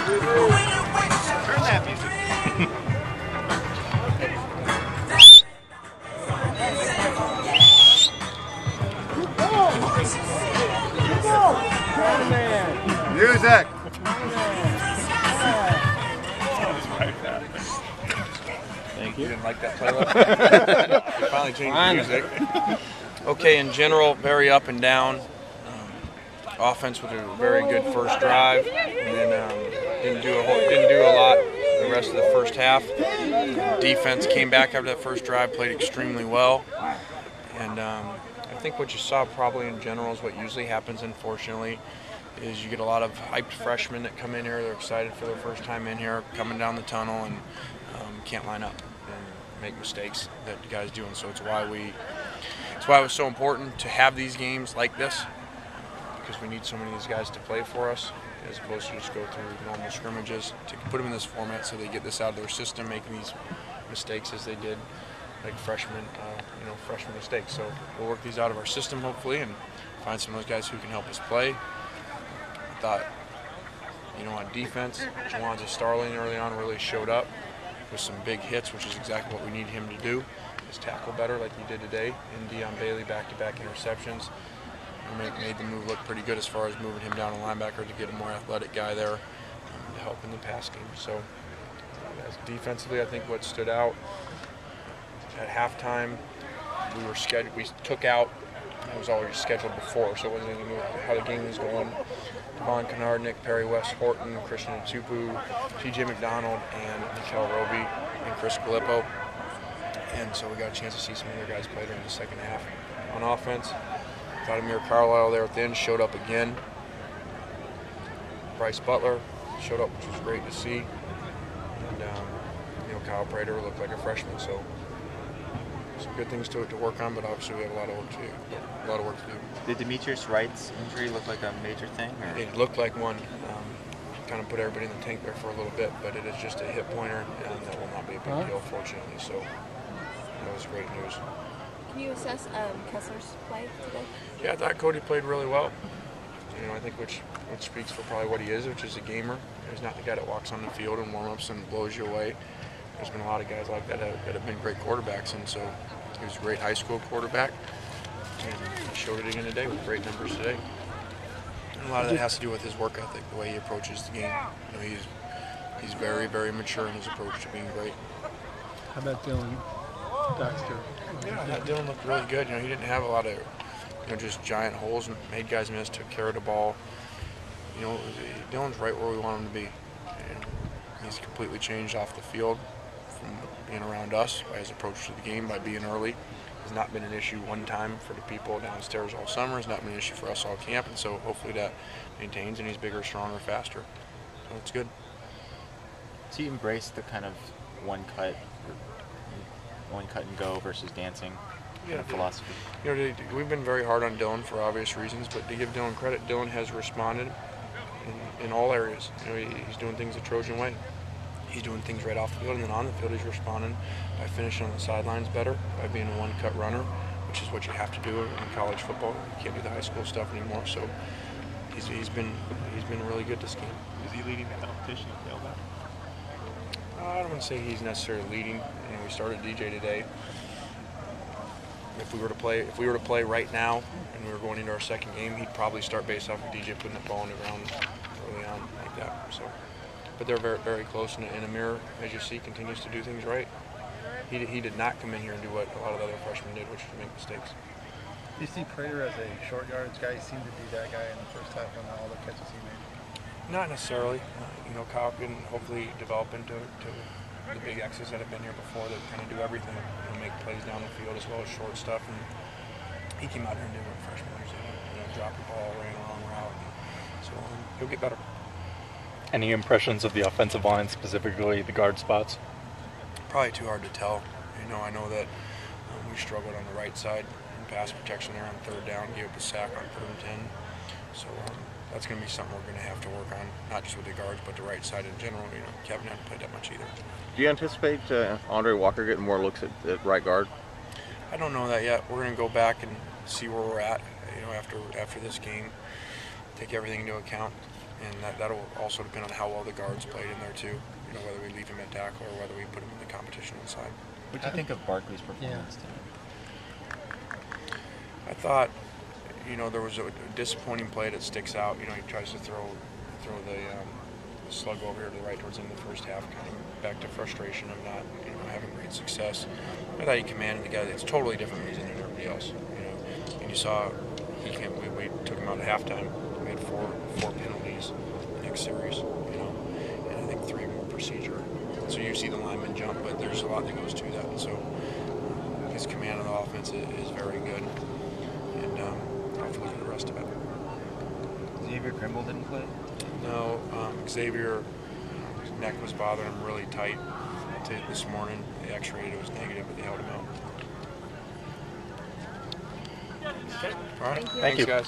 Turn that music. Music. Thank you. You didn't like that playlist? Finally changed the music. Okay, in general, very up and down. Offense with a very good first drive, and then didn't do a lot the rest of the first half. Defense came back after that first drive, played extremely well, and I think what you saw probably in general is what usually happens, unfortunately, is you get a lot of hyped freshmen that come in here. They're excited for their first time in here, coming down the tunnel, and can't line up and make mistakes that the guys do. And so it's why it was so important to have these games like this, because we need so many of these guys to play for us, as opposed to just go through normal scrimmages, to put them in this format so they get this out of their system, making these mistakes as they did, like freshman mistakes. So we'll work these out of our system hopefully and find some of those guys who can help us play. I thought, on defense, Juwanza Starling early on really showed up with some big hits, which is exactly what we need him to do, is tackle better like he did today. And Deion Bailey back-to-back interceptions. Made the move look pretty good as far as moving him down a linebacker to get a more athletic guy there to help in the pass game. So defensively, I think what stood out at halftime, we took out, it was already scheduled before, so it wasn't even how the game was going. Devon Kennard, Nick Perry, Wes Horton, Christian Atupu, TJ McDonald, and Mikel Roby, and Chris Gallipo. And so we got a chance to see some other guys play during the second half. On offense, thought Amir Carlisle there at the end showed up again. Bryce Butler showed up, which was great to see. And Kyle Prater looked like a freshman, so some good things to work on, but obviously we have a lot of work to do. Did Demetrius Wright's injury look like a major thing? Or? It looked like one. Kind of put everybody in the tank there for a little bit, but it is just a hip pointer, and that will not be a big deal, fortunately. So that was great news. Can you assess Kessler's play today? Yeah, I thought Cody played really well. I think which speaks for probably what he is, which is a gamer. He's not the guy that walks on the field and warm-ups and blows you away. There's been a lot of guys like that that have been great quarterbacks, and so he was a great high school quarterback, and he showed it again today with great numbers today. And a lot of that has to do with his work ethic, the way he approaches the game. He's very, very mature in his approach to being great. How about Dylan Baxter? Yeah, Dylan looked really good. He didn't have a lot of just giant holes and made guys miss, took care of the ball. Dylan's right where we want him to be. And he's completely changed off the field from being around us by his approach to the game, by being early. Has not been an issue one time for the people downstairs all summer. Has not been an issue for us all camp, and so hopefully that maintains, and he's bigger, stronger, faster. So it's good. So you embrace the kind of one cut and go versus dancing kind of philosophy? We've been very hard on Dylan for obvious reasons, but to give Dylan credit, Dylan has responded in all areas. He's doing things the Trojan way. He's doing things right off the field, and then on the field he's responding by finishing on the sidelines better, by being a one-cut runner, which is what you have to do in college football. You can't do the high school stuff anymore. So he's been really good this game. Is he leading the competition? You feel that? I don't want to say he's necessarily leading. We started DJ today. If we were to play right now, and we were going into our second game, he'd probably start based off of DJ putting the ball on the ground early on like that. So. But they're very, very close, and Amir, as you see, continues to do things right. He did not come in here and do what a lot of the other freshmen did, which was make mistakes. Do you see Prater as a short yardage guy? He seemed to be that guy in the first half on all the catches he made. Not necessarily. Kyle can hopefully develop into the big X's that have been here before that kind of do everything and make plays down the field as well as short stuff. And he came out here and did what freshmen usually do, drop the ball, ran a long route. So he'll get better. Any impressions of the offensive line, specifically the guard spots? Probably too hard to tell. I know that we struggled on the right side in pass protection there on third down, gave up a sack on 3rd and 10. So that's going to be something we're going to have to work on, not just with the guards, but the right side in general. Kevin hasn't played that much either. Do you anticipate Andre Walker getting more looks at right guard? I don't know that yet. We're going to go back and see where we're at, after this game, take everything into account. and that'll also depend on how well the guards played in there too. You know, whether we leave him at tackle or whether we put him in the competition inside. What do you think of Barkley's performance tonight? I thought, you know, there was a disappointing play that sticks out. You know, he tries to throw the slug over here to the right towards the end of the first half, kind of back to frustration of not, you know, having great success. I thought he commanded the guy. It's totally different reason than everybody else. You know, and you saw he came. We took him out at halftime. We had four penalties the next series. You know, and I think 3 more procedure. So you see the lineman jump, but there's a lot that goes to that. And so his command of the offense is very good. And I'll have to look at the rest of it. Xavier Grimble didn't play? No, Xavier, his neck was bothering him really tight this morning. The x-ray, it was negative, but they held him out. Okay. All right. Thank you. Thank you. Thanks, guys.